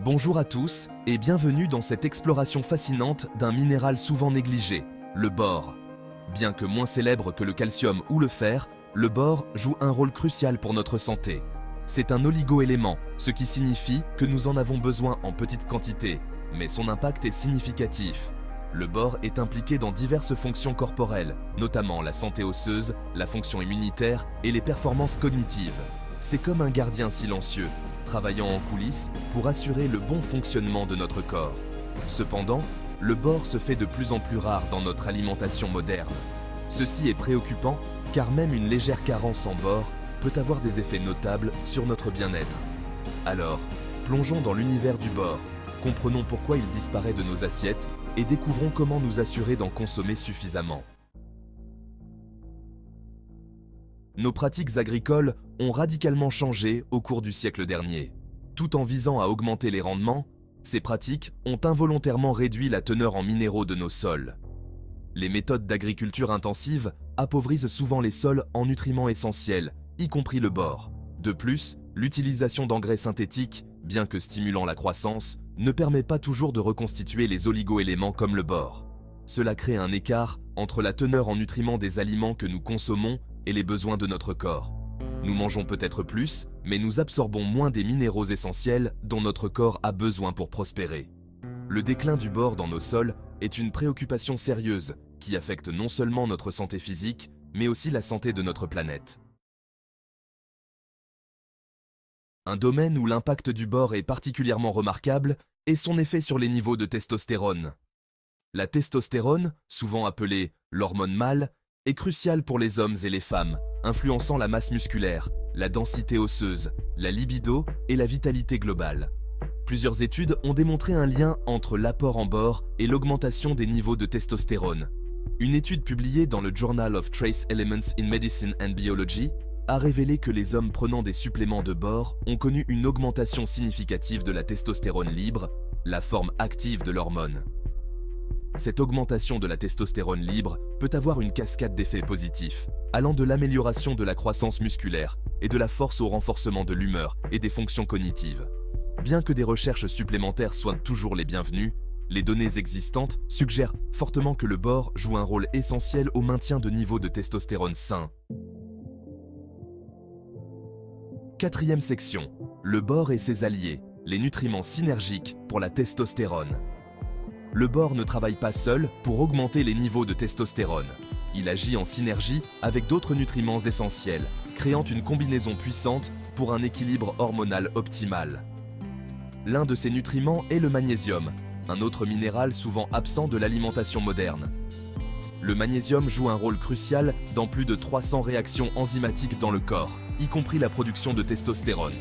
Bonjour à tous et bienvenue dans cette exploration fascinante d'un minéral souvent négligé, le bore. Bien que moins célèbre que le calcium ou le fer, le bore joue un rôle crucial pour notre santé. C'est un oligo-élément, ce qui signifie que nous en avons besoin en petite quantité, mais son impact est significatif. Le bore est impliqué dans diverses fonctions corporelles, notamment la santé osseuse, la fonction immunitaire et les performances cognitives. C'est comme un gardien silencieux, travaillant en coulisses pour assurer le bon fonctionnement de notre corps. Cependant, le bore se fait de plus en plus rare dans notre alimentation moderne. Ceci est préoccupant car même une légère carence en bore peut avoir des effets notables sur notre bien-être. Alors, plongeons dans l'univers du bore, comprenons pourquoi il disparaît de nos assiettes et découvrons comment nous assurer d'en consommer suffisamment. Nos pratiques agricoles ont radicalement changé au cours du siècle dernier. Tout en visant à augmenter les rendements, ces pratiques ont involontairement réduit la teneur en minéraux de nos sols. Les méthodes d'agriculture intensive appauvrissent souvent les sols en nutriments essentiels, y compris le bore. De plus, l'utilisation d'engrais synthétiques, bien que stimulant la croissance, ne permet pas toujours de reconstituer les oligo-éléments comme le bore. Cela crée un écart entre la teneur en nutriments des aliments que nous consommons et les besoins de notre corps. Nous mangeons peut-être plus, mais nous absorbons moins des minéraux essentiels dont notre corps a besoin pour prospérer. Le déclin du bore dans nos sols est une préoccupation sérieuse qui affecte non seulement notre santé physique, mais aussi la santé de notre planète. Un domaine où l'impact du bore est particulièrement remarquable est son effet sur les niveaux de testostérone. La testostérone, souvent appelée l'hormone mâle, est cruciale pour les hommes et les femmes, influençant la masse musculaire, la densité osseuse, la libido et la vitalité globale. Plusieurs études ont démontré un lien entre l'apport en bore et l'augmentation des niveaux de testostérone. Une étude publiée dans le Journal of Trace Elements in Medicine and Biology a révélé que les hommes prenant des suppléments de bore ont connu une augmentation significative de la testostérone libre, la forme active de l'hormone. Cette augmentation de la testostérone libre peut avoir une cascade d'effets positifs, allant de l'amélioration de la croissance musculaire et de la force au renforcement de l'humeur et des fonctions cognitives. Bien que des recherches supplémentaires soient toujours les bienvenues, les données existantes suggèrent fortement que le bore joue un rôle essentiel au maintien de niveaux de testostérone sains. Quatrième section, le bore et ses alliés, les nutriments synergiques pour la testostérone. Le bore ne travaille pas seul pour augmenter les niveaux de testostérone. Il agit en synergie avec d'autres nutriments essentiels, créant une combinaison puissante pour un équilibre hormonal optimal. L'un de ces nutriments est le magnésium, un autre minéral souvent absent de l'alimentation moderne. Le magnésium joue un rôle crucial dans plus de 300 réactions enzymatiques dans le corps, y compris la production de testostérone.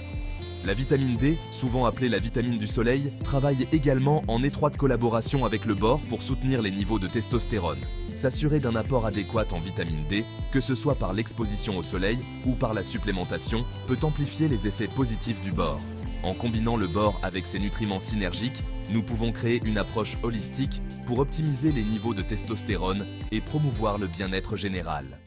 La vitamine D, souvent appelée la vitamine du soleil, travaille également en étroite collaboration avec le bore pour soutenir les niveaux de testostérone. S'assurer d'un apport adéquat en vitamine D, que ce soit par l'exposition au soleil ou par la supplémentation, peut amplifier les effets positifs du bore. En combinant le bore avec ses nutriments synergiques, nous pouvons créer une approche holistique pour optimiser les niveaux de testostérone et promouvoir le bien-être général.